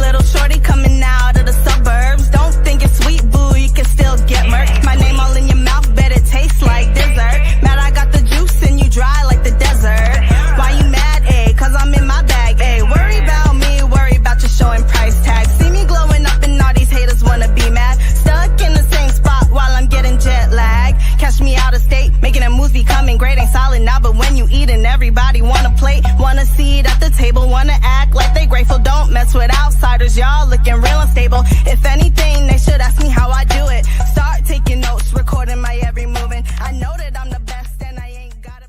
little shorty coming out of the suburbs. Don't think it's sweet, boo, you can still get murked. My name all in your mouth, bet it tastes like dessert. Mad I got the juice and you dry like the desert. Why you mad, eh? Cause I'm in my bag, eh? Worry about me, worry about your show and price tag. See me glowing up and all these haters wanna be mad. Stuck in the same spot while I'm getting jet lag. Catch me out of state, making a movie coming great. Ain't solid now, but when you eat and everybody wanna plate, wanna see it at the table, wanna act like they grateful. Don't mess with outsiders, y'all looking real unstable. If anything, they should ask me how I do it. Start taking notes, recording my every movement. I know that I'm the best and I ain't gotta.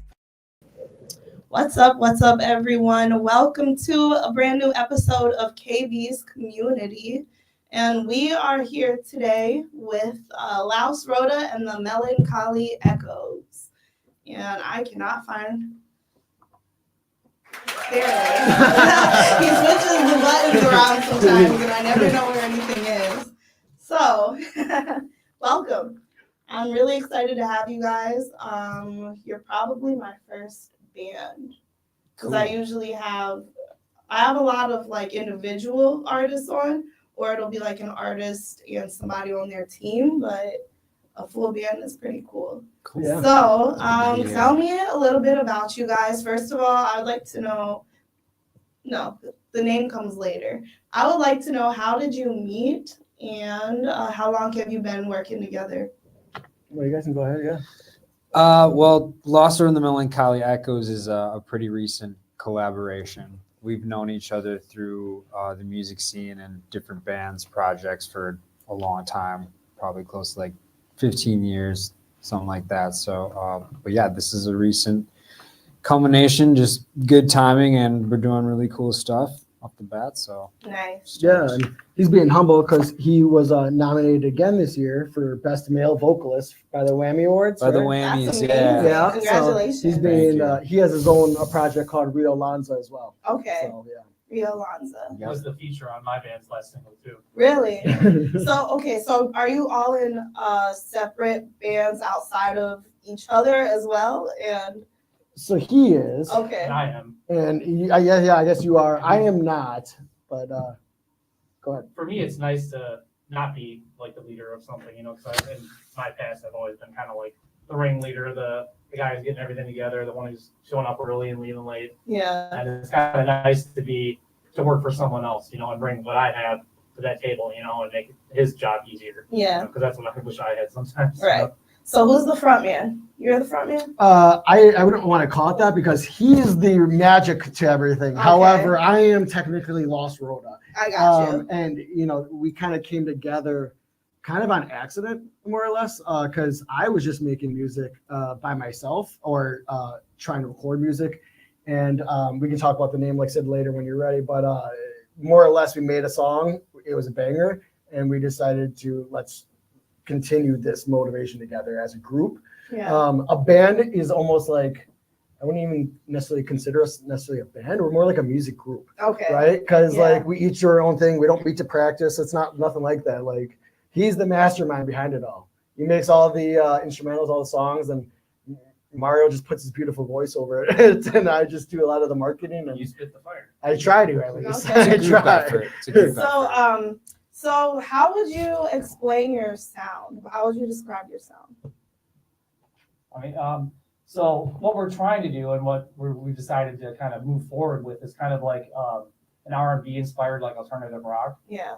What's up, everyone? Welcome to a brand new episode of KB's Community. And we are here today with Laus Rota and the Melancholy Echoes. And I cannot find... There it is. He switches the buttons around sometimes, and I never know where anything is. So, welcome. I'm really excited to have you guys. You're probably my first band. Because I usually have a lot of like individual artists on, or it'll be like an artist and somebody on their team, but a full band is pretty cool. Yeah. So, tell me a little bit about you guys. First of all, I'd like to know, the name comes later. I would like to know, how did you meet and how long have you been working together? Well, you guys can go ahead, yeah. Well, Laus Rota and the Melancholy Echoes is a pretty recent collaboration. We've known each other through the music scene and different bands, projects for a long time, probably close to like 15 years, something like that. So, but yeah, this is a recent culmination, just good timing, and we're doing really cool stuff off the bat. So Nice. Yeah, and he's being humble because he was nominated again this year for Best Male Vocalist by the Whammy Awards. by the right? Whammies, That's yeah. amazing. Yeah, Congratulations. So he's being, he has his own project called Rio Lanza as well. Okay. So, yeah. Rio Lanza. Yep. Was the feature on my band's last single too. Really? So are you all in separate bands outside of each other as well? And So he is. okay. And I am. And I guess you are. I am not, but go ahead. For me, it's nice to not be like the leader of something, because in my past, I've always been kind of like the ringleader, the guy who's getting everything together, the one who's showing up early and leaving late. Yeah. And it's kind of nice to work for someone else, and bring what I have to that table, and make his job easier. Yeah. Because that's what I wish I had sometimes. Right. So who's the front man? You're the front man? I wouldn't want to call it that because he's the magic to everything. Okay. However, I am technically Laus Rota. I got you. And, we kind of came together kind of on accident, more or less, because I was just making music by myself or trying to record music. And we can talk about the name, like I said, later when you're ready. But more or less, we made a song. It was a banger. And we decided to let's continue this motivation together as a group. Yeah. A band is almost like, I wouldn't even necessarily consider us necessarily a band. We're more like a music group, Okay. right? Because Yeah. like we each do our own thing. We don't meet to practice. It's nothing like that. Like he's the mastermind behind it all. He makes all the instrumentals, all the songs, and Mario just puts his beautiful voice over it. And I just do a lot of the marketing. And And you spit the fire. I try to at least. Okay. I It's a group try. effort. It's a group effort. So how would you explain your sound? How would you describe your sound? I mean, so what we're trying to do and what we've decided to kind of move forward with is kind of like an R&B-inspired, like alternative rock. Yeah.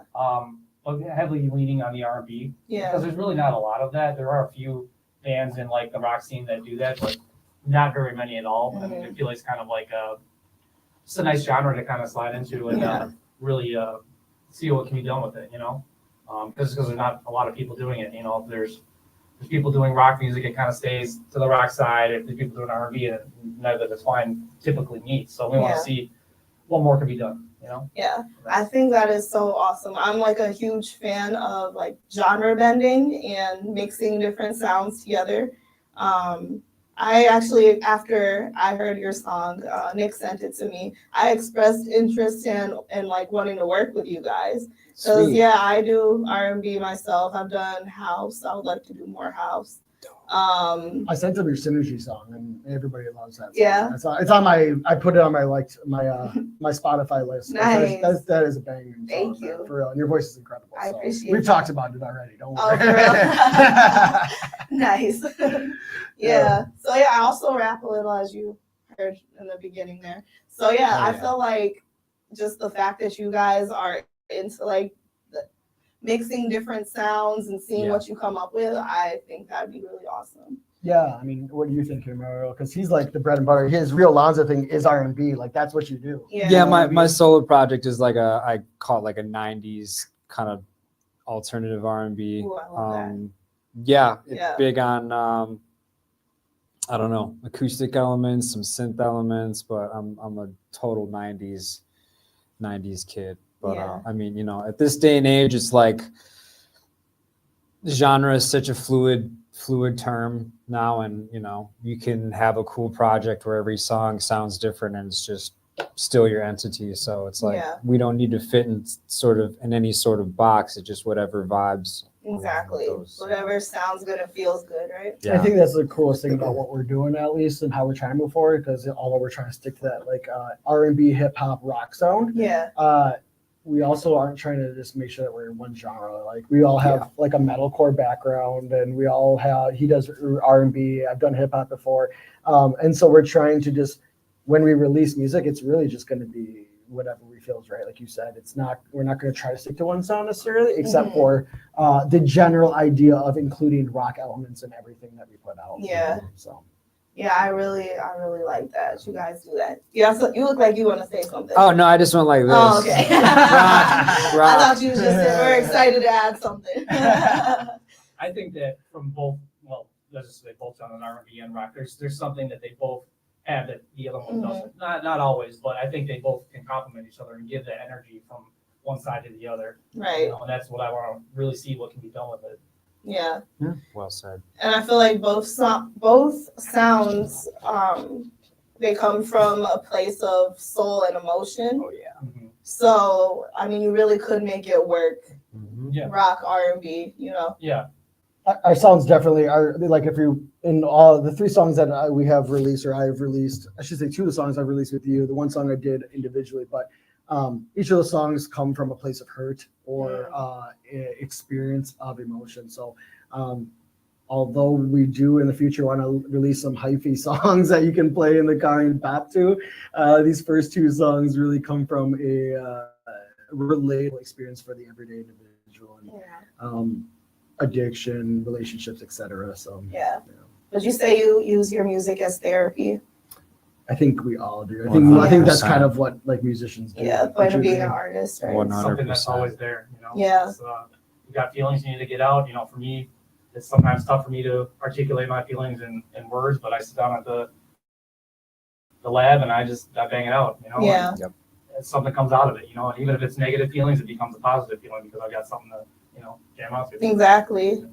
But heavily leaning on the R&B. Yeah. Because there's really not a lot of that. There are a few bands in like the rock scene that do that, but not very many at all. Mhm. I mean, I feel like it's kind of like just a nice genre to kind of slide into and really see what can be done with it, because there's not a lot of people doing it. There's people doing rock music, it kind of stays to the rock side. If there's people doing R&B, and neither of the twine typically meet. So we want to see what more can be done. Yeah, I think that is so awesome. I'm like a huge fan of like genre bending and mixing different sounds together. I actually, after I heard your song, Nick sent it to me, I expressed interest in like wanting to work with you guys. So Sweet. yeah, I do R&B myself. I've done house. I would like to do more house. I sent them your Synergy song, and everybody loves that song. Yeah. It's on my. I put it on my my Spotify list. Nice. That is a banging song. Thank man, you. for real. And your voice is incredible. I so appreciate We've that. talked about it already. Don't Oh, worry. for real? Nice. Yeah. So yeah, I also rap a little, as you heard in the beginning there. So yeah, Oh, I yeah. feel like just the fact that you guys are into like mixing different sounds and seeing Yeah. what you come up with, I think that'd be really awesome. Yeah, I mean, what do you think, Mario? Because he's like the bread and butter. His real Lonzo thing is R&B. Like that's what you do. Yeah, my solo project is like I call it like a 90s kind of alternative R&B. Ooh, I love that. Yeah, it's Yeah. big on I don't know, acoustic elements, some synth elements, but I'm a total 90s kid. But Yeah. I mean, you know, at this day and age, it's like genre is such a fluid term now, and you know, you can have a cool project where every song sounds different and it's just still your entity. So it's like Yeah. we don't need to fit in any sort of box. It's just whatever vibes. Exactly. Those- Whatever sounds good and feels good, right? I think that's the coolest thing about what we're doing, at least, and how we're trying to move forward. Because although we're trying to stick to that like R&B, hip hop, rock sound, Yeah. we also aren't trying to just make sure that we're in one genre. Like we all have like a metalcore background, and we all have. He does R&B. I've done hip hop before, and so we're trying to just when we release music, it's really just going to be whatever we feel is right. Like you said, it's not. We're not going to try to stick to one sound necessarily, except for the general idea of including rock elements in everything that we put out. Yeah. So. Yeah, I really like that. You guys do that. Yeah, so you look like you want to say something. Oh no, I just went like this. Oh, okay. Rock. I thought you was just very excited to add something. I think that from both, well, let's just say both on an R&B and rock, there's something that they both have that the other one doesn't. Not always, but I think they both can complement each other and give that energy from one side to the other. Right. You know, and that's what I want to really see what can be done with it. Yeah. Well said. And I feel like both sounds, they come from a place of soul and emotion. Oh yeah. So, I mean, you really could make it work. Yeah. Rock, R&B, you know. Yeah. Our sounds definitely are like if you in all the 3 songs that we have released or I have released, I should say 2 of the songs I've released with you. The one song I did individually, but each of the songs come from a place of hurt or experience of emotion. So although we do in the future want to release some hyphy songs that you can play in the car and bop to, these first 2 songs really come from a relatable experience for the everyday individual and addiction, relationships, etc. So Would you say you use your music as therapy? I think we all do. I 100%. think that's kind of what like musicians do. Yeah, the point of Which is- being an artist, right? 100%. Something that's always there, you know. Yeah. It's, you got feelings you need to get out. You know, for me, it's sometimes tough for me to articulate my feelings in words, but I sit down at the lab and I bang it out, you know. Yeah. And something comes out of it, you know, and even if it's negative feelings, it becomes a positive feeling because I've got something to, you know, jam out to. Exactly.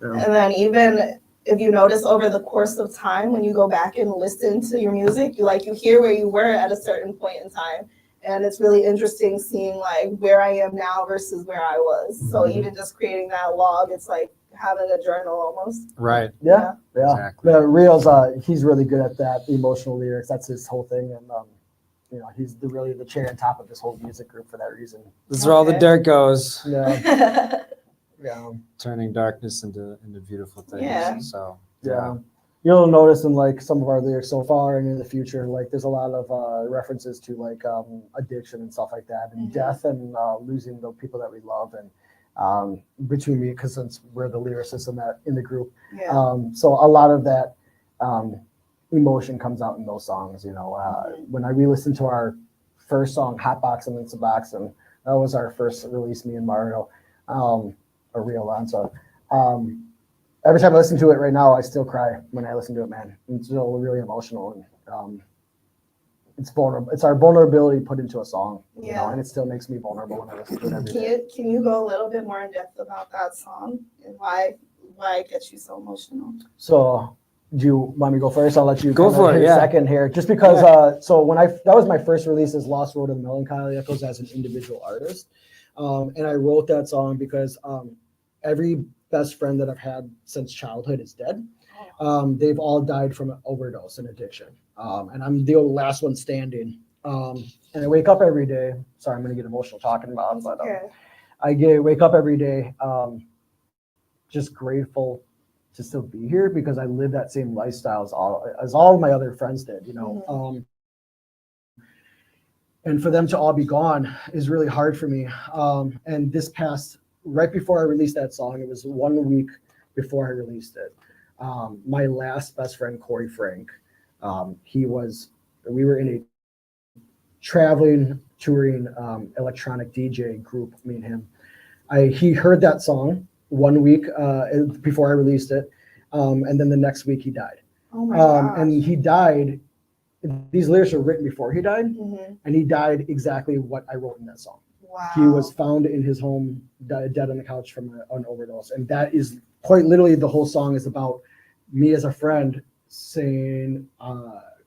Yeah. And then even if you notice over the course of time, when you go back and listen to your music, you hear where you were at a certain point in time. And it's really interesting seeing like where I am now versus where I was. So even just creating that log, it's like having a journal almost. Right. Yeah. Exactly. The Reel's he's really good at that, the emotional lyrics. That's his whole thing, and you know, he's really the cherry on top of this whole music group for that reason. This is where all the Okay. dirt goes, Yeah. Yeah. turning darkness into beautiful things. Yeah. So Yeah. You'll notice in like some of our lyrics so far and in the future, like there's a lot of references to like addiction and stuff like that, and death and losing the people that we love, and between me, because since we're the lyricists in the group, so a lot of that emotion comes out in those songs. You know, when I re-listened to our first song, "Hot Boxin' and Suboxin," that was our first release, me and Mario, a real Alonso. Every time I listen to it right now, I still cry when I listen to it, man. It's still really emotional, and it's vulnerable. It's our vulnerability put into a song, you know, and it still makes me vulnerable when I listen to it every day. Can you go a little bit more in depth about that song and why it gets you so emotional? So, do you want me to go first? I'll let you Go kinda for it, hit yeah. second here, just because. So that was my first release as Laus Rota The Melancholy Echoes as an individual artist, and I wrote that song because every best friend that I've had since childhood is dead. they've all died from an overdose and addiction. And I'm the last one standing. And I wake up every day. Sorry, I'm going to get emotional talking about it, but wake up every day just grateful to still be here because I live that same lifestyle as all of my other friends did, you know. And for them to all be gone is really hard for me. And this past, right before I released that song, it was 1 week before I released it. My last best friend, Corey Frank, we were in a traveling, touring electronic DJ group, me and him. He heard that song 1 week before I released it. And then the next week he died. Oh my gosh. And he died. These lyrics were written before he died, and he died exactly what I wrote in that song. Wow. He was found in his home, dead on the couch from an overdose. And that is quite literally the whole song is about me as a friend saying,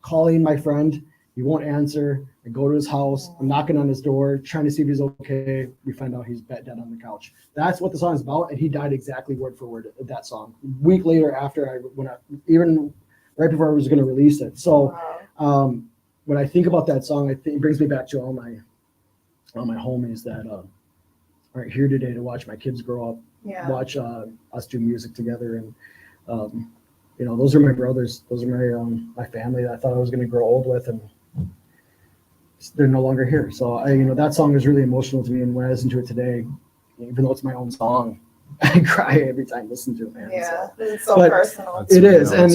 calling my friend, he won't answer. I go to his house, I'm knocking on his door, trying to see if he's okay. We find out he's dead on the couch. That's what the song is about, and he died exactly word for word of that song. A week later, even right before I was going to release it. So when I think about that song, it brings me back to all my homies that aren't here today to watch my kids grow up, watch us do music together, and you know, those are my brothers. Those are my family that I thought I was going to grow old with, and they're no longer here. So that song is really emotional to me, and when I listen to it today, even though it's my own song, I cry every time I listen to it, man. Yeah, it's so personal. It is, and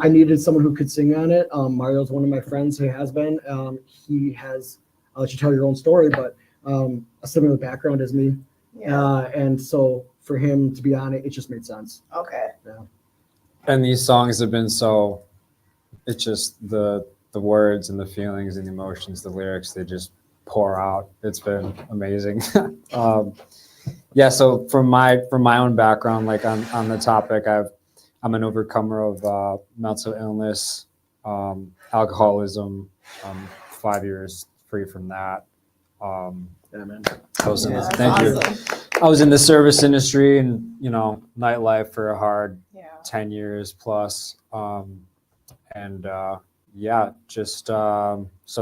I needed someone who could sing on it. Mario's one of my friends who has been. He has. I'll let you tell your own story, but a similar background as me. Yeah. And so for him to be on it, it just made sense. Okay. Yeah. And these songs have been so. It's just the words and the feelings and the emotions, the lyrics, they just pour out. It's been amazing. Yeah, so from my own background, like on the topic, I'm an overcomer of mental illness, alcoholism. 5 years free from that. Yeah, man. I was in Thank you. I was in the service industry and nightlife for a hard 10 years plus. So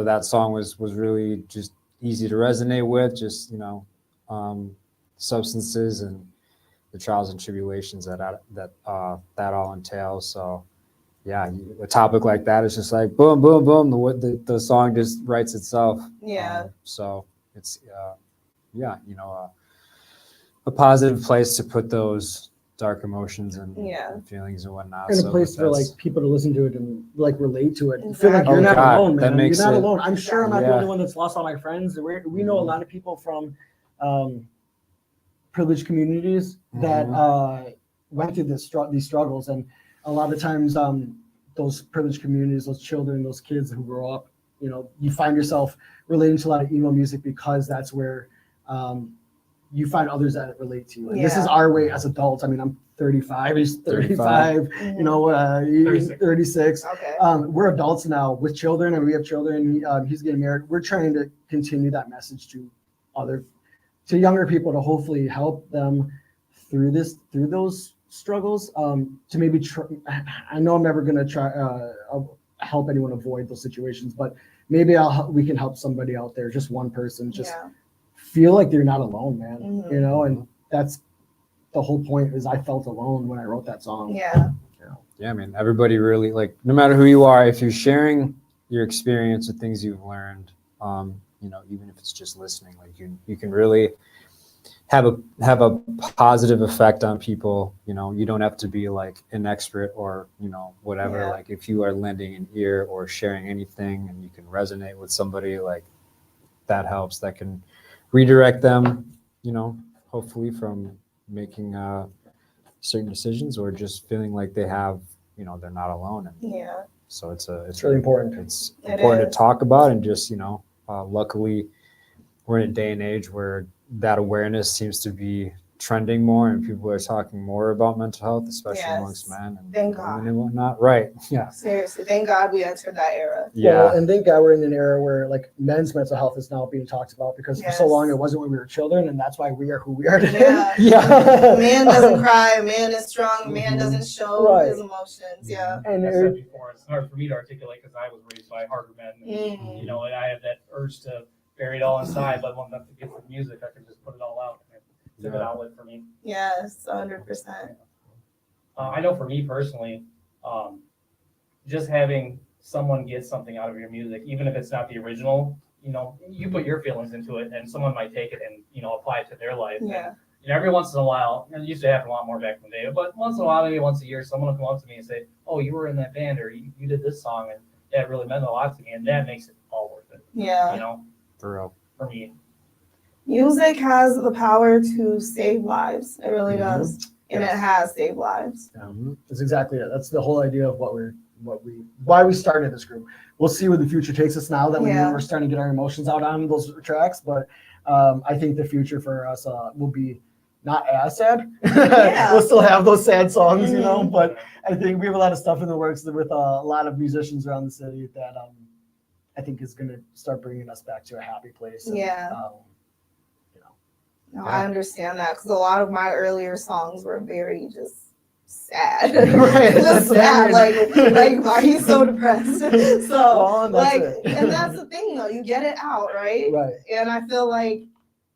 that song was really just easy to resonate with. Just substances and the trials and tribulations that all entails. So yeah, a topic like that is just like boom, boom, boom. The song just writes itself. Yeah. So it's a positive place to put those dark emotions and feelings and whatnot. And a place for like people to listen to it and like relate to it. Exactly. Feel like you're not alone, man. You're not it, alone. I'm sure I'm not the only one that's lost all my friends. We know a lot of people from privileged communities that went through these struggles, and a lot of times those privileged communities, those children, those kids who grow up, you find yourself relating to a lot of emo music because that's where you find others that relate to you. And this is our way as adults. I mean, I'm 35, he's 35, 36. Okay. We're adults now with children, and we have children. He's getting married. We're trying to continue that message to younger people to hopefully help them through those struggles. To maybe I know I'm never going to try help anyone avoid those situations, but maybe we can help somebody out there, just one person, feel like they're not alone, man. And that's the whole point. Is I felt alone when I wrote that song. Yeah. Yeah, I mean, everybody really, like, no matter who you are, if you're sharing your experience with things you've learned, even if it's just listening, like you can really have a positive effect on people. You don't have to be like an expert or whatever. Yeah. Like if you are lending an ear or sharing anything and you can resonate with somebody, like that helps. That can redirect them, hopefully from making certain decisions or just feeling like they have, they're not alone. And so it's really important. It's important to talk about, and just luckily we're in a day and age where that awareness seems to be trending more and people are talking more about mental health, especially Yes. amongst men and Thank women God. and whatnot. Right. Yeah. Seriously, thank God we entered that era. Yeah. Well, and thank God we're in an era where like men's mental health is now being talked about because for so Yes. long it wasn't when we were children, and that's why we are who we are today. Yeah. Yeah. A man doesn't cry, a man is strong, a man Mhm. doesn't show Right. his emotions. Yeah. And I said before, it's hard for me to articulate because I was raised by harder men. Mm. You know, and I have that urge to bury it all inside, but when it gets to music, I can just put it all out. It's a good outlet for me. Yes, 100%. I know for me personally, just having someone get something out of your music, even if it's not the original, you know, you put your feelings into it and someone might take it and, you know, apply it to their life. Yeah. And, you know, every once in a while, and it used to happen a lot more back in the day, but once in a while, maybe once a year, someone will come up to me and say, oh, you were in that band or you did this song and that really meant a lot to me. And that makes it all worth it, Yeah. you know, For real. for me. Music has the power to save lives. It really Mhm. does. And it has saved lives. That's exactly it. That's the whole idea of why we started this group. We'll see where the future takes us now that Yeah. we're starting to get our emotions out on those tracks. But I think the future for us will be not as sad. Yeah. We'll still have those sad songs, you know. Mhm. But I think we have a lot of stuff in the works with a lot of musicians around the city that I think is going to start bringing us back to a happy place. And, Yeah. you know. No, Yeah. I understand that because a lot of my earlier songs were very just sad. Right, Just that's what sad. I mean. Like, why are you so depressed? So, Well, and that's like, it. and that's the thing though, you get it out, right? Right. And I feel like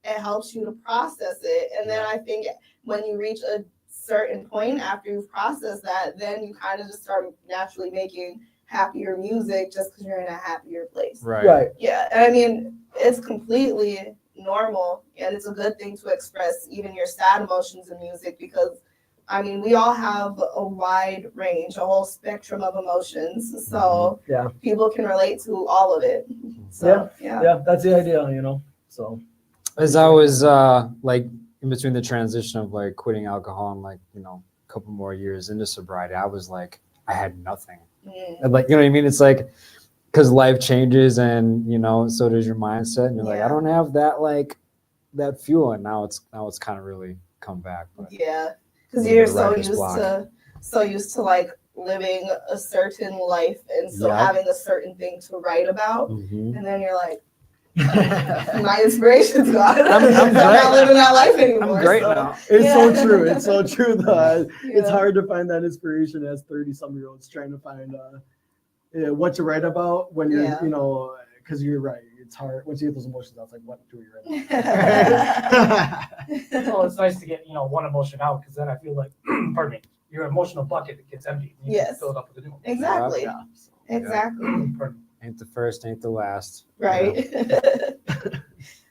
it helps you to process it. And then I think when you reach a certain point after you've processed that, then you kind of just start naturally making happier music just because you're in a happier place. Right. Right. Yeah, and I mean, it's completely normal and it's a good thing to express even your sad emotions in music because, I mean, we all have a wide range, a whole spectrum of emotions. So Yeah. people can relate to all of it. So, Yeah, that's the idea, you know. So As I was like in between the transition of like quitting alcohol and like, you know, a couple more years into sobriety, I was like, I had nothing. Mm. And like, you know what I mean? It's like, because life changes and, you know, so does your mindset. And you're like, Yeah. I don't have that, like that fuel. And now it's kind of really come back. But Yeah, because Little you're bit of so writer's used block. to like living a certain life and so Yeah. having a certain thing to write about. Mhm. And then you're like, my inspiration's gone. I'm I'm not great. living that life anymore. I'm great so, now. it's so Yeah. true. It's so true that it's Yeah. hard to find that inspiration as 30-some-year-olds trying to find what to write about when you're, Yeah. you know, because you're right. It's hard once you get those emotions out. It's like, what do we write about? Well, it's nice to get, you know, one emotion out because then I feel like, pardon me, your emotional bucket gets empty. You Yes. can fill it up with a new one. Exactly. Yeah. Exactly. Pardon. Ain't the first, ain't the last. Right.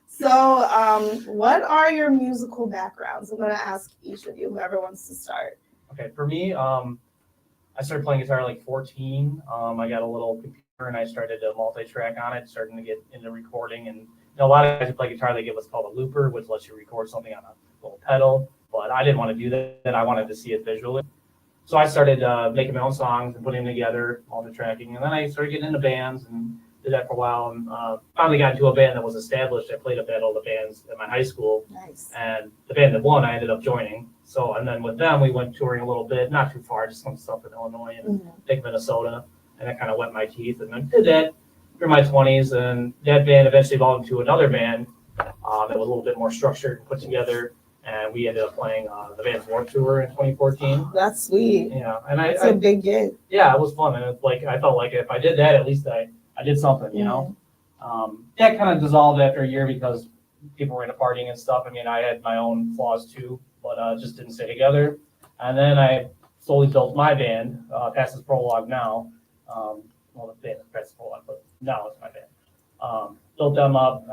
So, what are your musical backgrounds? I'm going to ask each of you, whoever wants to start. Okay, for me, I started playing guitar at like 14. I got a little computer and I started to multi-track on it, starting to get into recording. And you know, a lot of guys who play guitar, they get what's called a looper, which lets you record something on a little pedal. But I didn't want to do that. I wanted to see it visually. So I started making my own songs and putting them together, multi-tracking. And then I started getting into bands and did that for a while. And finally got into a band that was established. I played up at all the bands at my high school. Nice. And the band that won, I ended up joining. So, and then with them, we went touring a little bit, not too far, just some stuff in Illinois and Mhm. I think Minnesota. And that kind of wet my teeth. And I did that through my 20s. And that band eventually evolved into another band that was a little bit more structured and put together. And we ended up playing the band's Warped Tour in 2014. That's sweet. Yeah, and It's a I big gig. yeah, it was fun. And it's like I felt like if I did that, at least I did something, you know. That kind of dissolved after a year because people were into partying and stuff. I mean, I had my own flaws too, but just didn't stay together. And then I slowly built my band, Past Is Prologue now. Well, the band is Past Is Prologue, but now it's my band. Built them up.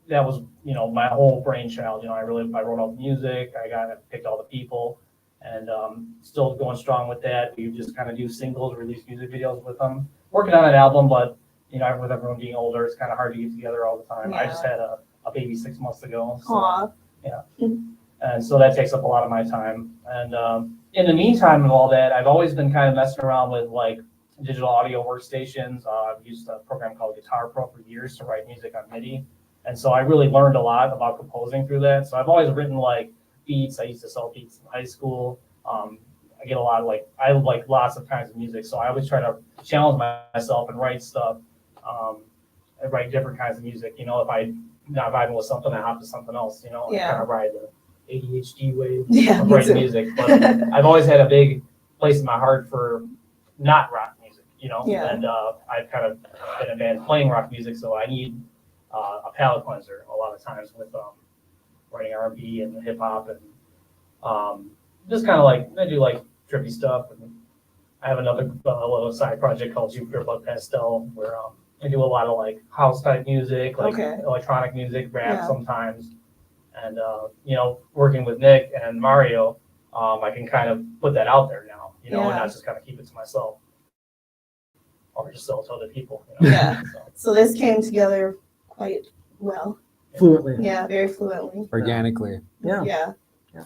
That was, you know, my whole brainchild. You know, I wrote all the music. I picked all the people, and still going strong with that. We just kind of do singles, release music videos with them. Working on an album, but you know, with everyone being older, it's kind of hard to get together all the time. I just had a baby 6 months ago. So, Aw. yeah. And so that takes up a lot of my time. And in the meantime of all that, I've always been kind of messing around with like digital audio workstations. I've used a program called Guitar Pro for years to write music on MIDI. And so I really learned a lot about composing through that. So I've always written like beats. I used to sell beats in high school. I get a lot of I like lots of kinds of music. So I always try to challenge myself and write stuff, and write different kinds of music. You know, if I'm not vibing with something, I hop to something else, you know, and kind of ride the ADHD wave of writing music. But I've always had a big place in my heart for not rock music, you know, and I've kind of been a band playing rock music, so I need a palate cleanser a lot of times with writing R&B and hip hop, and just kind of like I do like trippy stuff. And I have another little side project called Jupiter Blood Pastel, where I do a lot of like house type music, like electronic music, rap sometimes, and you know, working with Nick and Mario, I can kind of put that out there now, you know, and not just kind of keep it to myself or just sell it to other people. You know? Yeah. So this came together quite well. Fluently. Yeah, very fluently. Organically. Yeah.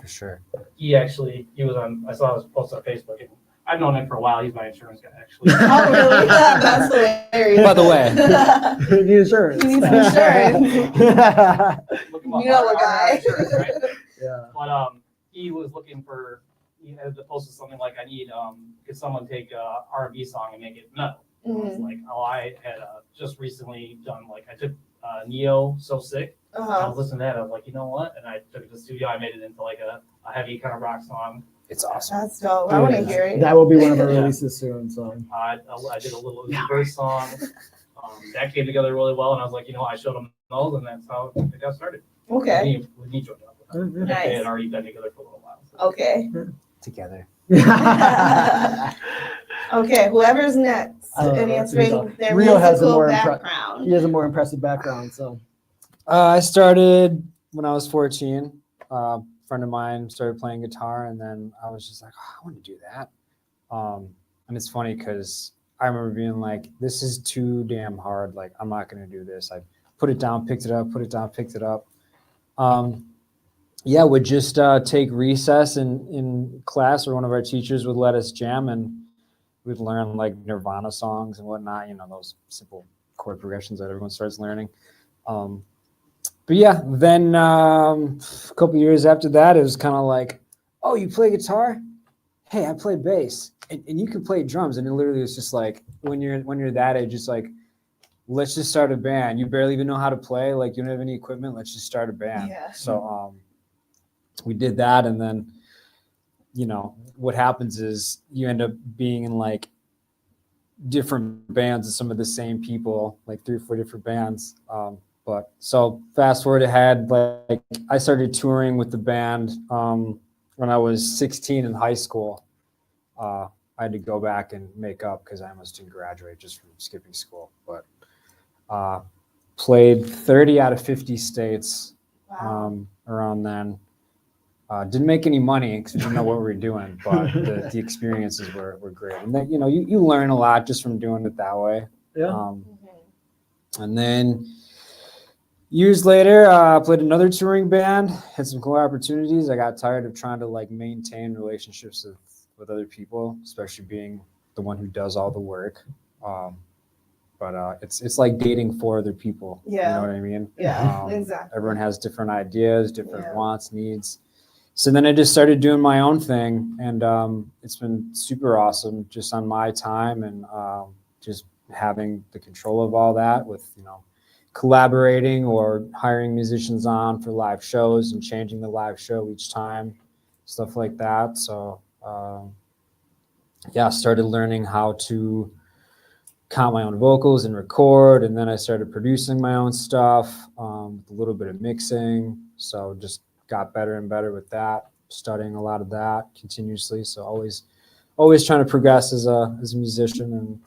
For sure. He was on. I saw his post on Facebook. And I've known him for a while. He's my insurance guy, actually. Oh, really? That's hilarious. By the way, You need insurance. You need some insurance. Look him up. You know a guy. Insurance, right? Yeah. But he was looking for. He had to post something like, "I need could someone take a R&B song and make it metal?" I was like, "Oh, I had just recently done I took Neo So Sick." I was listening to that. I was like, you know what? And I took it to the studio. I made it into like a heavy kind of rock song. it's awesome. That's dope. I want to hear it. That will be one of our releases soon. So I did a little Uber song. That came together really well, and I was like, you know, I showed them those, and that's how it got started. Okay. With me joined up with them. Nice. They had already been together for a little while. So. Okay. Together. Okay. Whoever's next and answering their Rio has a musical more background. He has a more impressive background. So I started when I was 14. A friend of mine started playing guitar, and then I was just like, oh, I want to do that. And it's funny because I remember being like, this is too damn hard. Like, I'm not going to do this. I put it down, picked it up, put it down, picked it up. Would just take recess in class, or one of our teachers would let us jam, and we'd learn like Nirvana songs and whatnot, you know, those simple chord progressions that everyone starts learning. But yeah, then a couple years after that, it was kind of like, oh, you play guitar? Hey, I play bass, and you can play drums. And it literally was just like, when you're that age, it's like, let's just start a band. You barely even know how to play. Like, you don't have any equipment. Let's just start a band. Yeah. So we did that, and then, you know, what happens is you end up being in like different bands with some of the same people, like 3 or 4 different bands. But so fast forward ahead, like I started touring with the band when I was 16 in high school. I had to go back and make up because I almost didn't graduate just from skipping school. But played 30 out of 50 states around then. Didn't make any money because we didn't know what we were doing, but the experiences were great. And then, you know, you learn a lot just from doing it that way. yeah. And then years later, I played another touring band, had some cool opportunities. I got tired of trying to like maintain relationships with other people, especially being the one who does all the work. But it's like dating 4 other people. Yeah. You know what I mean? Yeah, exactly. Everyone has different ideas, different wants, needs. So then I just started doing my own thing, and it's been super awesome just on my time, and just having the control of all that with, you know, collaborating or hiring musicians on for live shows and changing the live show each time, stuff like that. So started learning how to count my own vocals and record, and then I started producing my own stuff, with a little bit of mixing. So just got better and better with that, studying a lot of that continuously. So always trying to progress as a musician and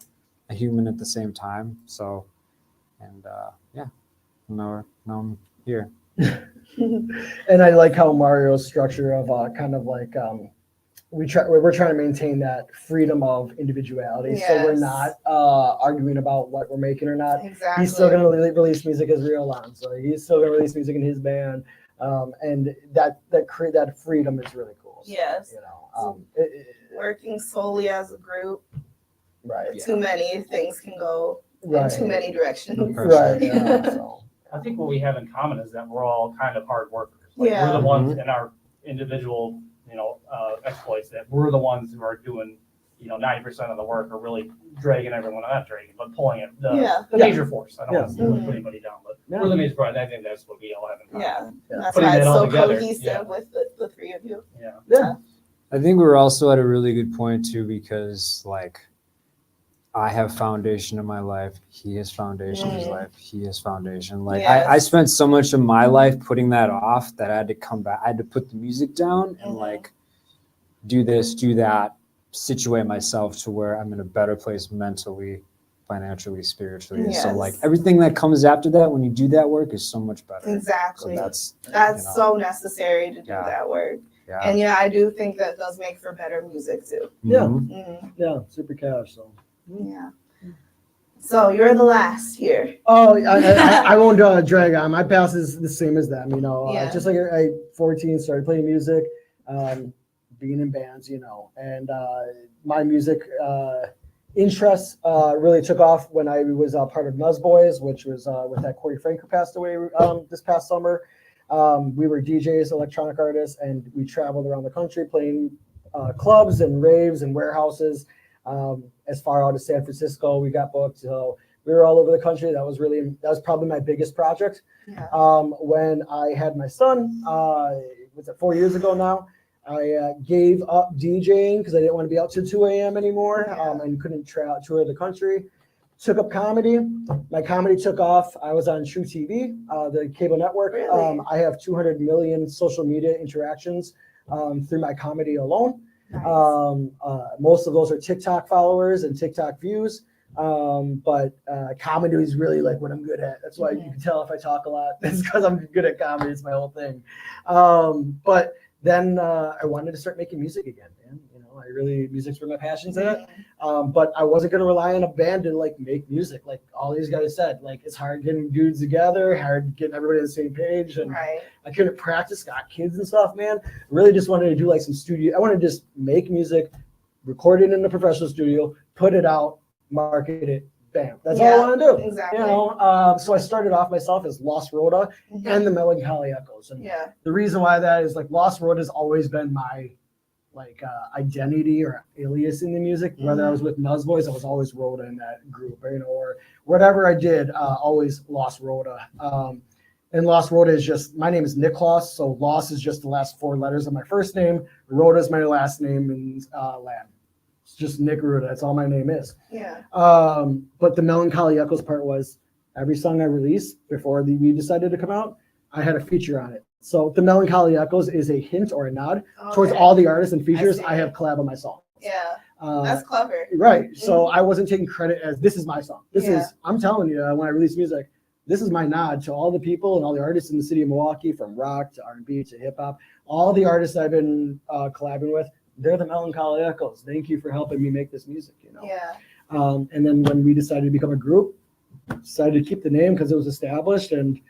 a human at the same time. So, and now I'm here. And I like how Mario's structure of kind of like we're trying to maintain that freedom of individuality. Yes. So we're not arguing about what we're making or not. Exactly. He's still going to release music as Rio Lon. So he's still going to release music in his band. And that freedom is really cool. So, Yes. you know, Working solely as a group, right. too many things can go in Right. too many directions. Right. Yeah, so, I think what we have in common is that we're all kind of hard workers. Like, Yeah. We're the ones in our individual, exploits that we're the ones who are doing, 90% of the work, or really dragging everyone, not dragging, but pulling it, the Yeah. major force. I don't want to Mhm. put anybody down, but Yeah. we're the major part. I think that's what we all have in common. Yeah. Yeah. That's Putting why that it's all so together, cohesive yeah. with the three of you. Yeah. Yeah. I think we're also at a really good point too, because like I have foundation in my life. He has foundation in his life. He has foundation. Like I Yes. spent so much of my life putting that off that I had to come back. I had to put the music down and like do this, do that, situate myself to where I'm in a better place mentally, financially, spiritually. And so like Yes. everything that comes after that, when you do that work, is so much better. Exactly. So that's so necessary to do Yeah. that work. yeah. And yeah, I do think that does make for better music too. Yeah. Mhm. Mhm. Yeah. Super cash. So. Yeah. So you're the last here. Oh, I won't drag on. My past is the same as them. Yeah. Just like I 14 started playing music, being in bands, and my music interests really took off when I was part of Nuzboys, which was with that Corey Frank who passed away this past summer. We were DJs, electronic artists, and we traveled around the country playing clubs and raves and warehouses. As far out as San Francisco, we got booked. So we were all over the country. That was probably my biggest project. Yeah. When I had my son, was it 4 years ago now? I gave up DJing because I didn't want to be out till 2 a.m. anymore, and couldn't tour the country. Took up comedy. My comedy took off. I was on True TV, the cable network. Really? I have 200 million social media interactions through my comedy alone. Nice. Most of those are TikTok followers and TikTok views. But comedy is really like what I'm good at. That's why you can tell if I talk a lot. It's because I'm good at comedy. It's my whole thing. But then I wanted to start making music again, man. Music's where my passion's at. But I wasn't gonna rely on a band to like make music. Like all these guys said, like it's hard getting dudes together, hard getting everybody on the same page, and Right. I couldn't practice, got kids and stuff, man. Really just wanted to do like some studio. I wanted to just make music, record it in a professional studio, put it out, market it, bam. That's all I want to do. Exactly. So I started off myself as Laus Rota and the Melancholy Echoes. And Yeah. the reason why that is like Laus Rota has always been my identity or alias in the music. Whether I was with Nuzboys, I was always Rota in that group, or whatever I did, always Laus Rota. And Laus Rota is just, my name is Nick Laus, so Laus is just the last 4 letters of my first name. Rota is my last name in Latin. It's just Nick Rota. That's all my name is. Yeah. But the Melancholy Echoes part was every song I released before we decided to come out, I had a feature on it. So the Melancholy Echoes is a hint or a nod towards all the artists and features I have collab on my song. Yeah. That's clever. Right. So I wasn't taking credit as this is my song. I'm telling you, when I release music, this is my nod to all the people and all the artists in the city of Milwaukee, from rock to R&B to hip hop. All the artists I've been collabing with, they're the Melancholy Echoes. Thank you for helping me make this music. Yeah. And then when we decided to become a group, decided to keep the name because it was established. And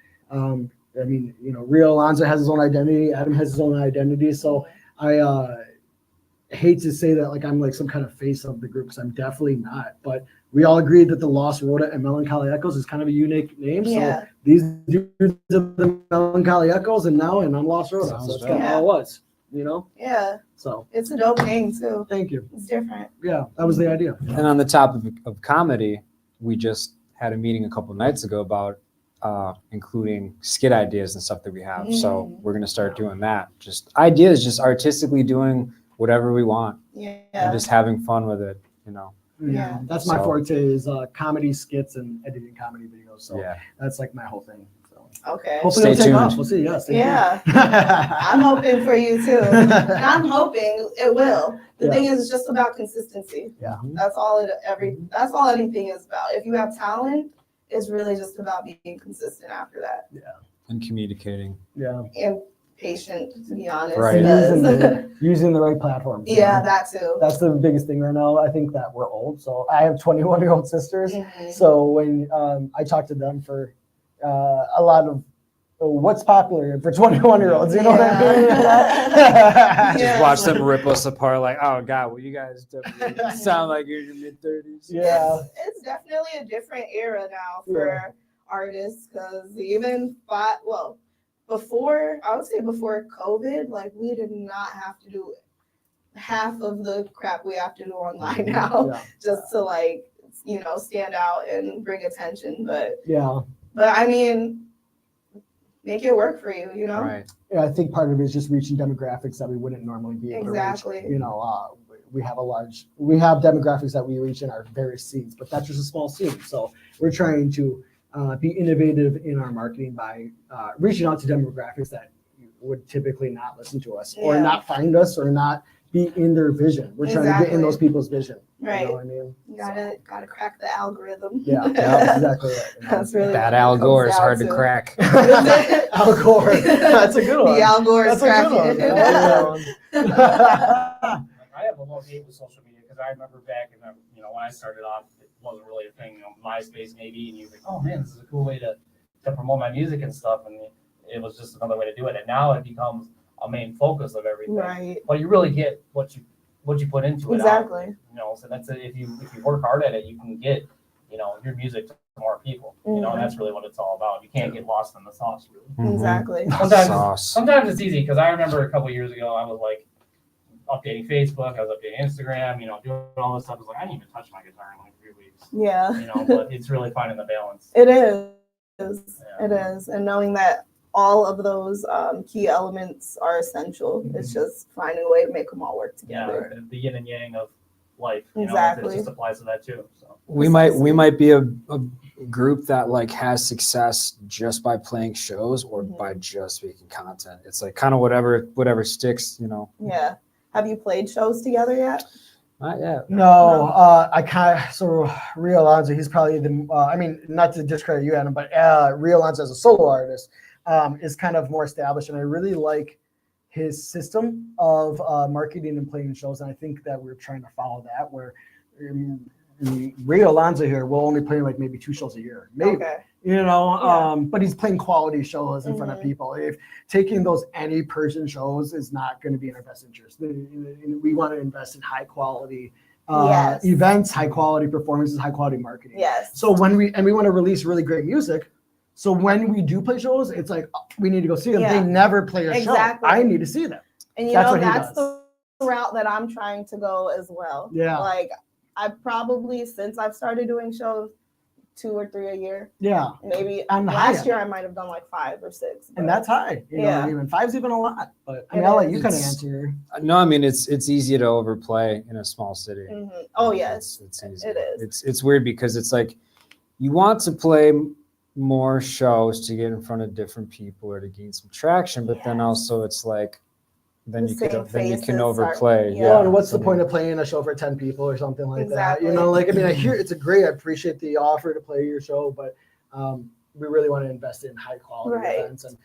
Rio Alonso has his own identity. Adam has his own identity. So I hate to say that like I'm like some kind of face of the group, because I'm definitely not. But we all agreed that the Laus Rota and Melancholy Echoes is kind of a unique name. Yeah. So these dudes are the Melancholy Echoes, and I'm Laus Rota. Sounds So that's dope. kind of all it was, Yeah. So It's a dope name too. thank you. It's different. Yeah, that was the idea. And on the topic of comedy, we just had a meeting a couple nights ago about including skit ideas and stuff that we have. So we're going to start doing that. Just ideas, just artistically doing whatever we want and Yeah. just having fun with it, Yeah. That's my So- forte is comedy skits and editing comedy videos. So Yeah. that's like my whole thing. So Okay. hopefully Stay it'll take tuned. off. We'll see. Yeah. Stay Yeah. tuned. I'm hoping for you too. And I'm hoping it will. The Yeah. thing is, it's just about consistency. Yeah. That's all anything is about. If you have talent, it's really just about being consistent after that, and communicating. Yeah. and patient, to be honest. Right. because- Using the right platforms. yeah, that too. That's the biggest thing right now. I think that we're old. So I have 21-year-old sisters. Mhm. So when I talk to them for a lot of what's popular for 21-year-olds, you know what I mean? Yeah. Just watch them rip us apart like, oh God, well, you guys definitely sound like you're in your mid-30s. Yeah. It's definitely a different era now for artists because even before COVID, like we did not have to do half of the crap we have to do online now Yeah. just to like, stand out and bring attention. But Yeah. I mean, make it work for you, Right. Yeah, I think part of it is just reaching demographics that we wouldn't normally be able Exactly. to reach. We have demographics that we reach in our various scenes, but that's just a small scene. So we're trying to be innovative in our marketing by reaching out to demographics that would typically not listen to us or not find us or not be in their vision. We're trying to get in those people's vision. Right. You know what I mean? You gotta crack the algorithm. Yeah, exactly right. That's really That what it Al Gore comes is hard down to crack. Al Gore. That's a good one. The Al Gore is That's a good cracking. one. I like that one. I have a love hate with social media because I remember back in when I started off, it wasn't really a thing. MySpace maybe, and you think, oh man, this is a cool way to promote my music and stuff, and it was just another way to do it. And now it becomes a main focus of everything. Right. But you really get what you put into it. Exactly. So that's it. If you work hard at it, you can get your music to more people. And that's really what it's all about. You can't get lost in the sauce, really. Exactly. Sometimes it's easy because I remember a couple years ago I was like updating Facebook, I was updating Instagram, doing all this stuff. I was like, I didn't even touch my guitar in like 3 weeks. Yeah. But it's really finding the balance. It is. Yeah. It is. And knowing that all of those key elements are essential. It's just finding a way to make them all work together. Yeah, the yin and yang of life. Exactly. It just applies to that too. So We might be a group that like has success just by playing shows or by just making content. It's like kind of whatever sticks, Yeah. Have you played shows together yet? Not yet. No, Rio Alonso, he's probably not to discredit you, Adam, but Rio Alonso as a solo artist is kind of more established, and I really like his system of marketing and playing shows, and I think that we're trying to follow that, where Rio Alonso here will only play like maybe 2 shows a year, maybe. Okay. But he's playing quality shows in front of people. If taking those any person shows is not going to be in our best interest, we want to invest in high quality events, high quality performances, high quality marketing. Yes. So when we want to release really great music, so when we do play shows, it's like we need to go see them. Yeah. They never play a show. I need to see them. And that's the route that I'm trying to go as well. Yeah. Like I probably, since I've started doing shows, 2 or 3 a year. Yeah. Maybe On the last year I might have done like 5 or 6. And that's high. Even 5's even a lot. But I'll let you kind of answer. No, I mean it's easy to overplay in a small city. Oh yes. It's easy. It is. It's weird because it's like you want to play more shows to get in front of different people or to gain some traction, but then also it's like then you can overplay. Well, and what's the point of playing a show for 10 people or something like that? I hear it's I appreciate the offer to play your show, but we really want to invest in high quality events. And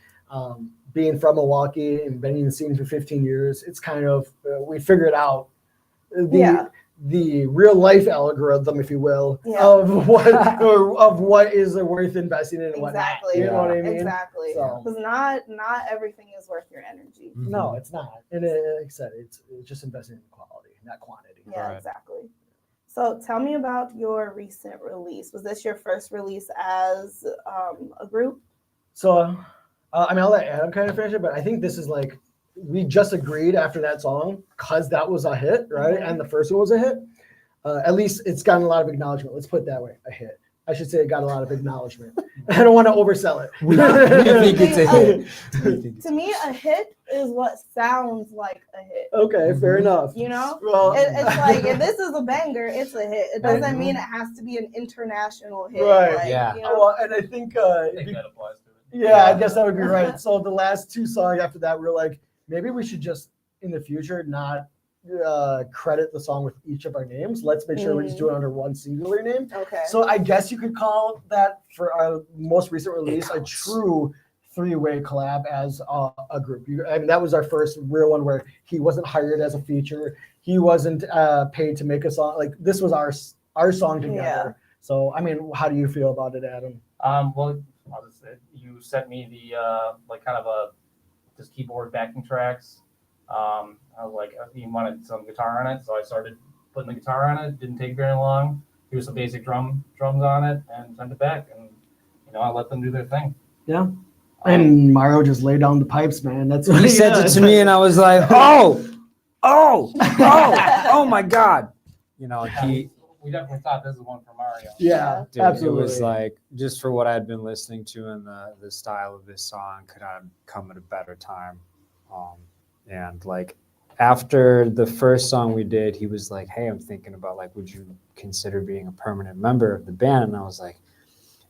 being from Milwaukee and been in the scene for 15 years, it's kind of we figured out the real life algorithm, if you will, of what is worth investing in and what not. You know what I mean? Exactly. Because not everything is worth your energy. No, it's not. And like I said, it's just investing in quality, not quantity. Yeah, exactly. So tell me about your recent release. Was this your first release as a group? So, I'll let Adam kind of finish it, but I think this is like, we just agreed after that song because that was a hit, right? And the first one was a hit. At least it's gotten a lot of acknowledgement. Let's put it that way, a hit. I should say it got a lot of acknowledgement. I don't want to oversell it. We think it's a hit. To me, a hit is what sounds like a hit. Okay, fair enough. Well, it's like, if this is a banger, it's a hit. It doesn't mean it has to be an international hit. Right. Like, Well, and I think that applies to it. Yeah, I guess that would be right. So the last 2 songs after that, we're like, maybe we should just in the future not credit the song with each of our names. Let's make sure we just do it under one singular name. Okay. So I guess you could call that, for our most recent release, a true 3-way collab as a group. That was our first real one where he wasn't hired as a feature. He wasn't paid to make a song. Like, this was our song together. Yeah. So, how do you feel about it, Adam? Well, I'll just say, you sent me the just keyboard backing tracks. I was like, he wanted some guitar on it, so I started putting the guitar on it. Didn't take very long. Here's some basic drums on it, and sent it back. And I let them do their thing. Yeah. And Mario just laid down the pipes, man. That's what He sent it to me, and I was like, oh my God. We definitely thought this is one for Mario. Yeah, Dude, absolutely. it was like, just for what I'd been listening to and the style of this song could not come at a better time. And like after the first song we did, he was like, hey, I'm thinking about like, would you consider being a permanent member of the band? And I was like,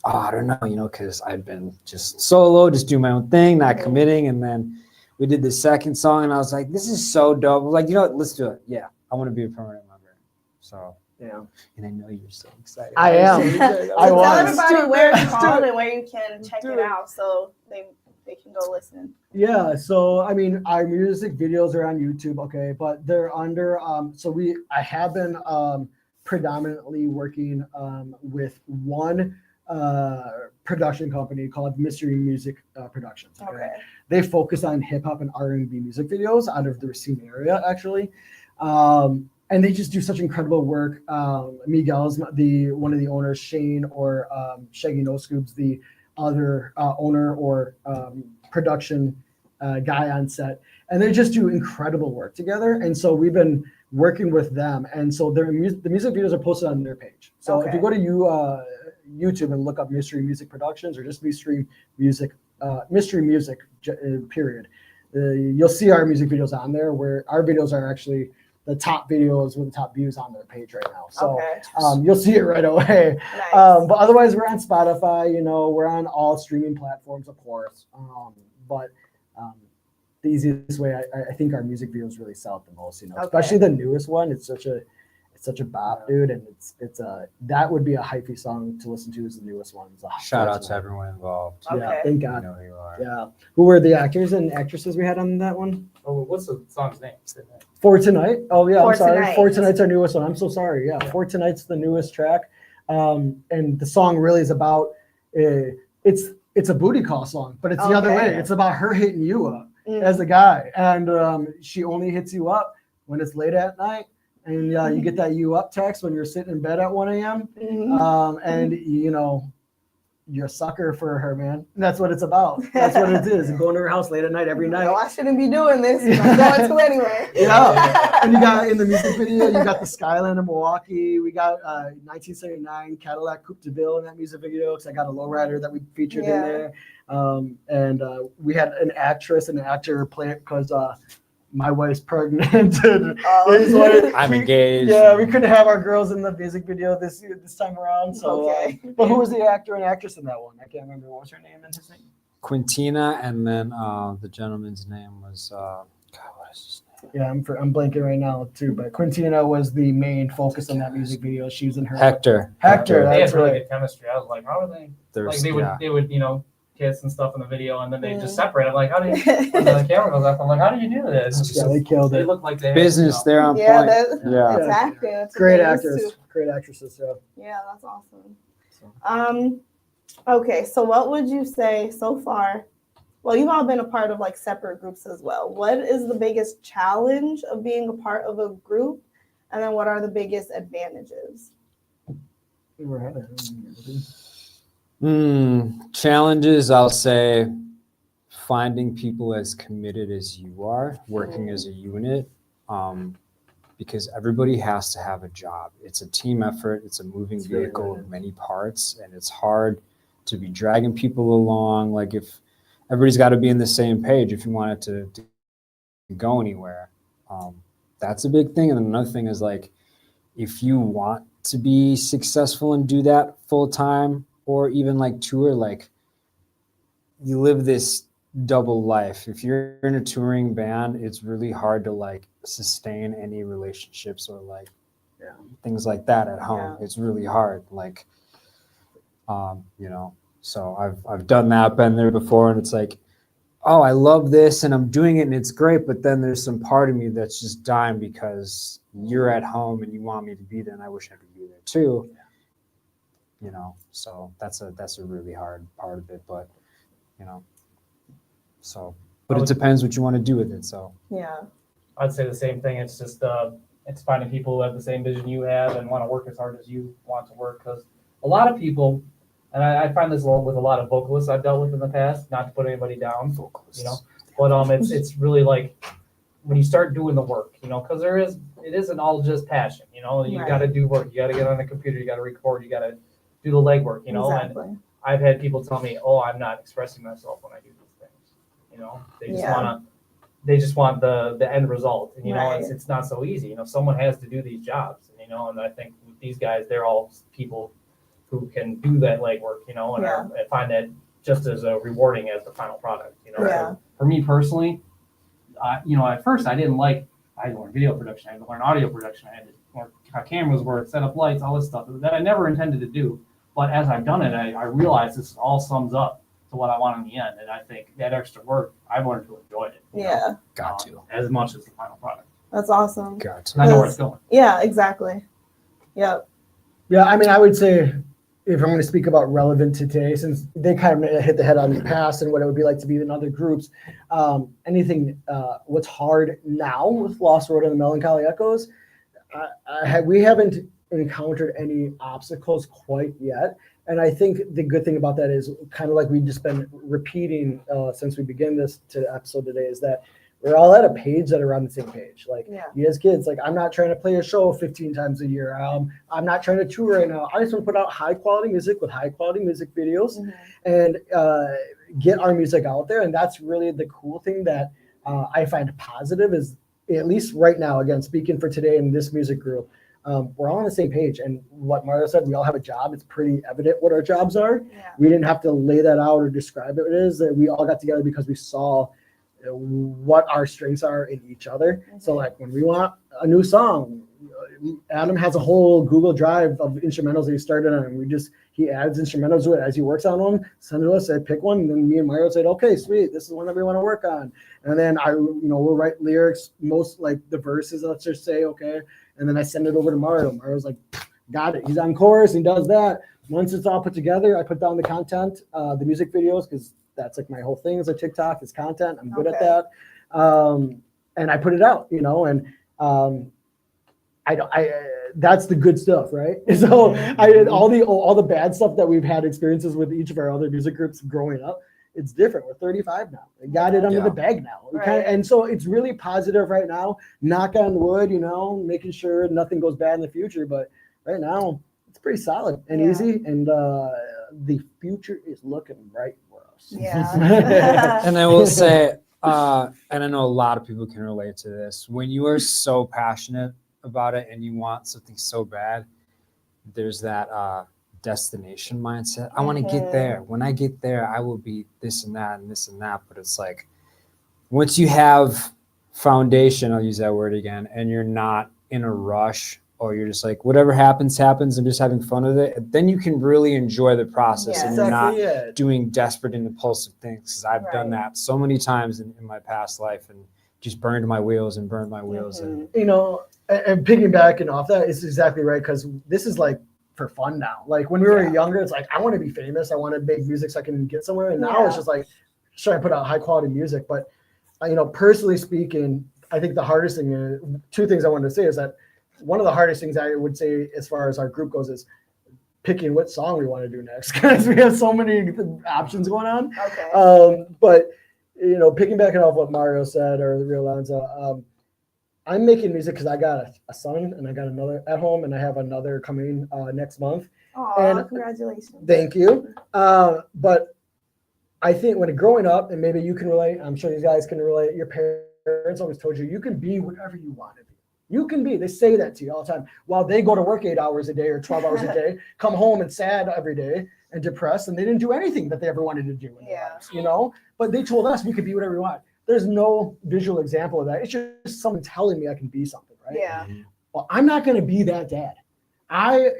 oh, I don't know, because I'd been just solo, just doing my own thing, not committing. And then we did the second song and I was like, this is so dope. I was like, what, let's do it. Yeah, I want to be a permanent member. So yeah. And I know you're so excited. I am. I Tell was. everybody where it's called and where you can check it out so they can go listen. Yeah, so I mean, our music videos are on YouTube, okay, but they're under. I have been predominantly working with one production company called Mystery Music Productions. Okay. They focus on hip hop and R&B music videos out of the Racine area, actually. And they just do such incredible work. Miguel's one of the owners, Shane or Shaggy No Scoob's the other owner or production guy on set, and they just do incredible work together. And so we've been working with them, and so the music videos are posted on their page. So if you go to YouTube and look up Mystery Music Productions or just Mystery Music period, you'll see our music videos on there, where our videos are actually the top videos with the top views on their page right now. So you'll see it right away. Nice. But otherwise, we're on Spotify, we're on all streaming platforms, of course. But the easiest way, I think our music videos really sell it the most, especially the newest one. It's such a bop, dude. And it's that would be a hypey song to listen to, is the newest one. Shout out to everyone involved. Yeah, thank God. You know who you are. Yeah. Who were the actors and actresses we had on that one? Oh, what's the song's name? For Tonight. Oh yeah, For I'm sorry. Tonight. For Tonight's our newest one. I'm so sorry. Yeah, For Tonight's the newest track. And the song really is about it's a booty call song, but it's the other way. It's about her hitting you up as a guy, and she only hits you up when it's late at night, and you get that you up text when you're sitting in bed at 1 a.m. And you're a sucker for her, man. And that's what it's about. That's what it is. And going to her house late at night every night. No, I shouldn't be doing this. I'm going to anyway. Yeah. And you got in the music video, you got the skyline of Milwaukee. We got 1979 Cadillac Coupe de Ville in that music video, because I got a lowrider that we featured in there. And we had an actress and an actor play it because my wife's pregnant. And I'm engaged. Yeah, we couldn't have our girls in the music video this time around. So, but who was the actor and actress in that one? I can't remember. What was her name and his name? Quintina, and then the gentleman's name was God, what is his name? Yeah, I'm blanking right now too. But Quintina was the main focus in that music video. She was in her Hector. They That's had really right. good chemistry. I was like, how are they? There's, They would kiss and stuff in the video, and then they just separate. I'm like, how do you? When the camera goes up, I'm like, how do you do this? Yeah, they killed They it. look like they business. They're on point. Yeah. It's acting. It's Great what they used actors, to. great actresses. Yeah. Yeah, that's awesome. Okay, so what would you say so far? Well, you've all been a part of like separate groups as well. What is the biggest challenge of being a part of a group? And then what are the biggest advantages? Challenges, I'll say finding people as committed as you are, working as a unit, because everybody has to have a job. It's a team effort. It's a moving vehicle of many parts, and it's hard to be dragging people along. Like, if everybody's got to be in the same page if you want it to go anywhere. That's a big thing. And then another thing is, like, if you want to be successful and do that full time, or even like tour, like, you live this double life. If you're in a touring band, it's really hard to like sustain any relationships or like things like that at home. It's really hard. Like, so I've done that, been there before, and it's like, oh, I love this and I'm doing it and it's great, but then there's some part of me that's just dying because you're at home and you want me to be there, and I wish I could be there too. So that's a really hard part of it, but but it depends what you want to do with it. So I'd say the same thing. It's just it's finding people who have the same vision you have and want to work as hard as you want to work, because a lot of people And I find this with a lot of vocalists I've dealt with in the past, not to put anybody down, you know, but it's really like when you start doing the work, you know, because it isn't all just passion, you know, you got to do work, you got to get on the computer, you got to record, you got to do the legwork, you know, Exactly. and I've had people tell me, oh, I'm not expressing myself when I do these things, you know, they just want the end result, and you know, it's not so easy, you know, someone has to do these jobs, and, you know, and I think with these guys, they're all people who can do that legwork, you know, and I find that just as rewarding as the final product, you know. So for me personally, you know, at first I had to learn video production, I had to learn audio production, I had to learn how cameras work, set up lights, all this stuff that I never intended to do. But as I've done it, I realized this all sums up to what I want in the end, and I think that extra work, I've learned to enjoy it. Got to as much as the final product. That's awesome. Got to. And I know where it's going. Yeah, exactly. Yep. Yeah, I mean, I would say if I'm going to speak about relevant to today, since they kind of hit the head on the past and what it would be like to be in other groups, what's hard now with Laus Rota and the Melancholy Echoes, we haven't encountered any obstacles quite yet. And I think the good thing about that is kind of like we've just been repeating since we began this episode today, is that we're all at a page that are on the same page. Like you as kids, like I'm not trying to play a show 15 times a year. I'm not trying to tour right now. I just want to put out high quality music with high quality music videos and get our music out there. And that's really the cool thing that I find positive is, at least right now, again, speaking for today in this music group, we're all on the same page. And what Mario said, we all have a job. It's pretty evident what our jobs are. We didn't have to lay that out or describe it. It is that we all got together because we saw what our strengths are in each other. So like when we want a new song, Adam has a whole Google Drive of instrumentals that he started on, and he adds instrumentals to it as he works on them, send it to us, I pick one, and then me and Mario said, okay, sweet, this is one that we want to work on. And then we'll write lyrics, most like the verses, let's just say, okay, and then I send it over to Mario. Mario's like, got it, he's on chorus, he does that. Once it's all put together, I put down the content, the music videos, because that's like my whole thing is a TikTok, is content. I'm good at that. And I put it out, and that's the good stuff, right? So all the bad stuff that we've had experiences with each of our other music groups growing up, it's different. We're 35 now. We got it under the bag now. And so it's really positive right now. Knock on wood, making sure nothing goes bad in the future. But right now, it's pretty solid and easy. And the future is looking bright for us. Yeah. And I will say, and I know a lot of people can relate to this, when you are so passionate about it and you want something so bad, there's that destination mindset. I want to get there. When I get there, I will be this and that and this and that. But it's like, once you have foundation, I'll use that word again, and you're not in a rush, or you're just like, whatever happens, I'm just having fun with it, then you can really enjoy the process and you're not doing desperate and impulsive things. Because I've done that so many times in my past life and just burned my wheels. And and piggybacking off that is exactly right, because this is like for fun now. Like when we were younger, it's like, I want to be famous, I want to make music so I can get somewhere. And now it's just like, trying to put out high quality music. But personally speaking, I think the hardest thing, two things I wanted to say is that one of the hardest things I would say as far as our group goes is picking what song we want to do next, because we have so many options going on. But piggybacking off what Mario said, or the real Lanza, I'm making music because I got a son and I got another at home, and I have another coming next month. Oh, congratulations! Thank you. But I think when growing up, and maybe you can relate, I'm sure you guys can relate. Your parents always told you can be whatever you want to be. You can be. They say that to you all the time. While they go to work 8 hours a day or 12 hours a day, come home and sad every day and depressed, and they didn't do anything that they ever wanted to do in their lives, But they told us we could be whatever we want. There's no visual example of that. It's just someone telling me I can be something, right? Yeah. Well, I'm not going to be that dad. I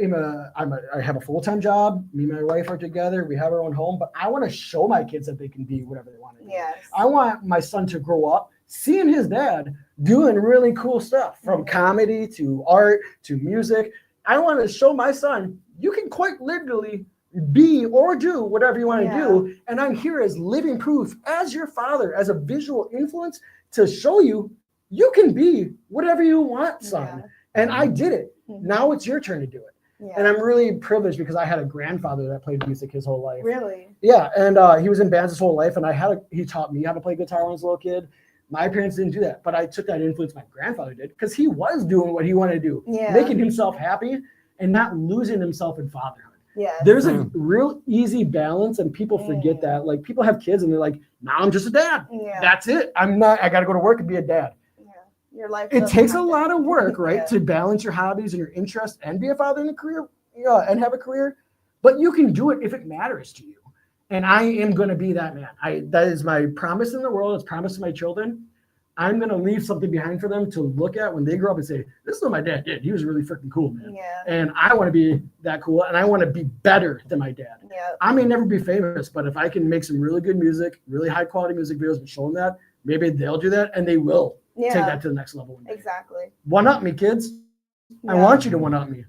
have a full-time job. Me and my wife are together. We have our own home, but I want to show my kids that they can be whatever they want to be. Yes. I want my son to grow up seeing his dad doing really cool stuff, from comedy to art to music. I want to show my son, you can quite literally be or do whatever you want to do. And I'm here as living proof, as your father, as a visual influence, to show you, you can be whatever you want, son. And I did it. Now it's your turn to do it. Yeah. And I'm really privileged because I had a grandfather that played music his whole life. Really? Yeah, and he was in bands his whole life, and he taught me how to play guitar when I was a little kid. My parents didn't do that, but I took that influence my grandfather did because he was doing what he wanted to do, Yeah. making himself happy and not losing himself in fatherhood. Yeah. There's a real easy balance, and people forget Mm. that. Like people have kids, and they're like, "Now I'm just a dad. Yeah. That's it. I got to go to work and be a dad." Yeah. Your life. It doesn't takes a have to- lot of work, right, Yeah. to balance your hobbies and your interests and be a father in a career, and have a career. But you can do it if it matters to you. And I am going to be that man. That is my promise in the world. It's promise to my children. I'm going to leave something behind for them to look at when they grow up and say, "This is what my dad did. He was really freaking cool, man." Yeah. And I want to be that cool, and I want to be better than my dad. Yeah. I may never be famous, but if I can make some really good music, really high quality music videos and show them that, maybe they'll do that, and they will take Yeah. that to the next level one day. Exactly. One up me, kids. I Yeah. want you to one up me.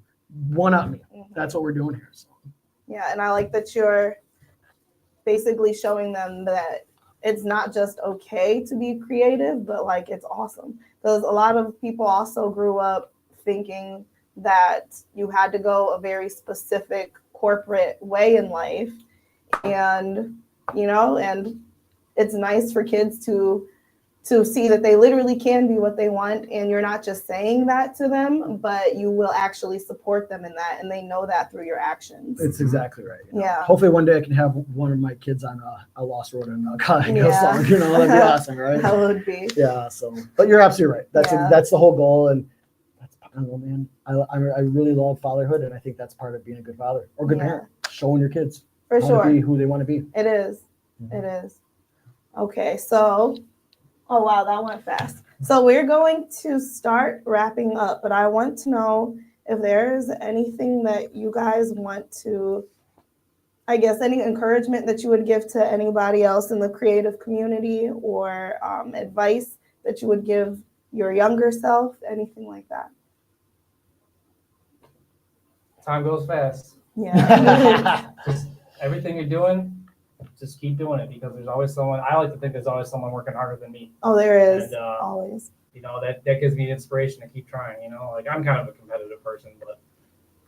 One up me. Mhm. That's what we're doing here. So. Yeah, and I like that you're basically showing them that it's not just okay to be creative, but like it's awesome. Because a lot of people also grew up thinking that you had to go a very specific corporate way in life. And, and it's nice for kids to see that they literally can be what they want, and you're not just saying that to them, but you will actually support them in that, and they know that through your actions. It's exactly right. Yeah. Hopefully one day I can have one of my kids on a Laus Rota and a Yeah. song. That'd be awesome, right? That would be. Yeah. So, but you're absolutely right. Yeah. That's the whole goal, and that's, I don't know, man. I really love fatherhood, and I think that's part of being a good father or good Yeah. parent. Showing your kids For how sure. to be who they want to be. It is. Mhm. It is. Okay, so, oh wow, that went fast. So we're going to start wrapping up, but I want to know if there's anything that you guys want to, I guess, any encouragement that you would give to anybody else in the creative community, or advice that you would give your younger self, anything like that. Time goes fast. Yeah. Just everything you're doing, just keep doing it, because there's always someone. I like to think there's always someone working harder than me. Oh, there is. And, Always. That gives me inspiration to keep trying. Like I'm kind of a competitive person, but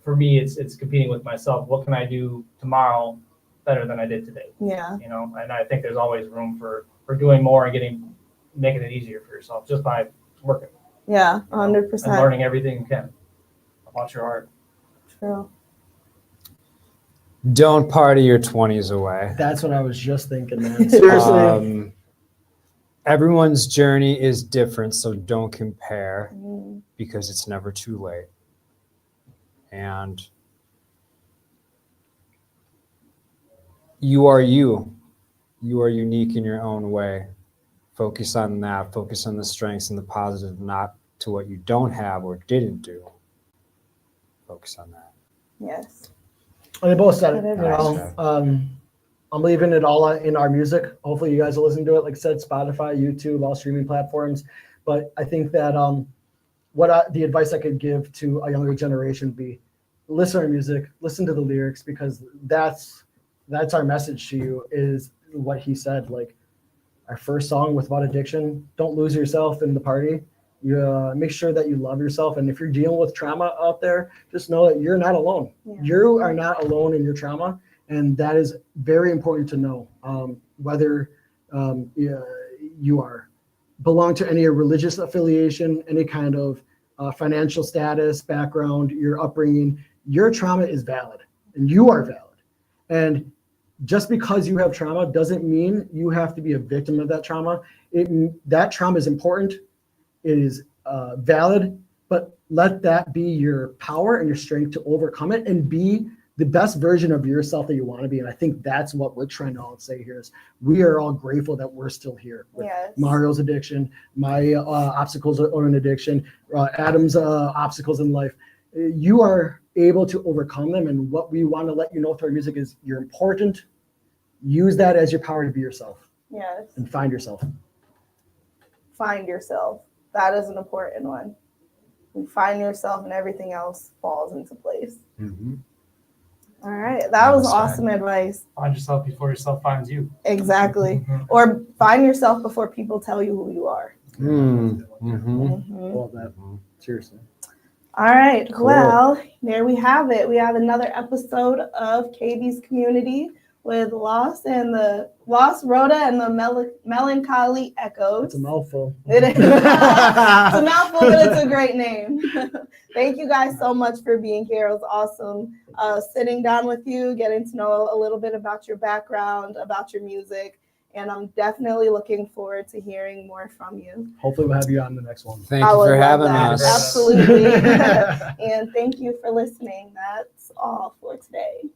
for me, it's competing with myself. What can I do tomorrow better than I did today? Yeah. And I think there's always room for doing more and making it easier for yourself just by working. Yeah, And 100%. learning everything you can about your art. True. Don't party your 20s away. That's what I was just thinking, man. Seriously. Everyone's journey is different, so don't compare, Mm. because it's never too late. And you are you. You are unique in your own way. Focus on that. Focus on the strengths and the positive, not to what you don't have or didn't do. Focus on that. Yes. They both said it. Good I'm leaving it all in our music. Hopefully you guys will listen to it. Like I said, Spotify, YouTube, all streaming platforms. But I think that the advice I could give to a younger generation would be listen to our music, listen to the lyrics, because that's our message to you, is what he said. Like our first song with About Addiction, don't lose yourself in the party. You make sure that you love yourself. And if you're dealing with trauma out there, just know that you're not alone. Yeah. You are not alone in your trauma. And that is very important to know, whether you belong to any religious affiliation, any kind of financial status, background, your upbringing. Your trauma is valid, and you are valid. And just because you have trauma doesn't mean you have to be a victim of that trauma. That trauma is important. It is valid, but let that be your power and your strength to overcome it and be the best version of yourself that you want to be. And I think that's what we're trying to all say here is we are all grateful that we're still here with Yes. Mario's addiction, my obstacles or an addiction, Adam's obstacles in life. You are able to overcome them. And what we want to let you know through our music is you're important. Use that as your power to be yourself Yes. and find yourself. Find yourself. That is an important one. You find yourself and everything else falls into place. Mm-hmm. All right. That was Namaste. awesome advice. Find yourself before yourself finds you. Exactly. Or find yourself before people tell you who you are. Mm-hmm. Mhm. All of that. Seriously. All right. Cool. Well, there we have it. We have another episode of KB's Community with Laus Rota and the Melancholy Echoes. It's a mouthful. It is. It's a mouthful, but it's a great name. Thank you guys so much for being here. It was awesome sitting down with you, getting to know a little bit about your background, about your music. And I'm definitely looking forward to hearing more from you. Hopefully we'll have you on the next one. Thank I you would for love having that. us. Absolutely. And thank you for listening. That's all for today.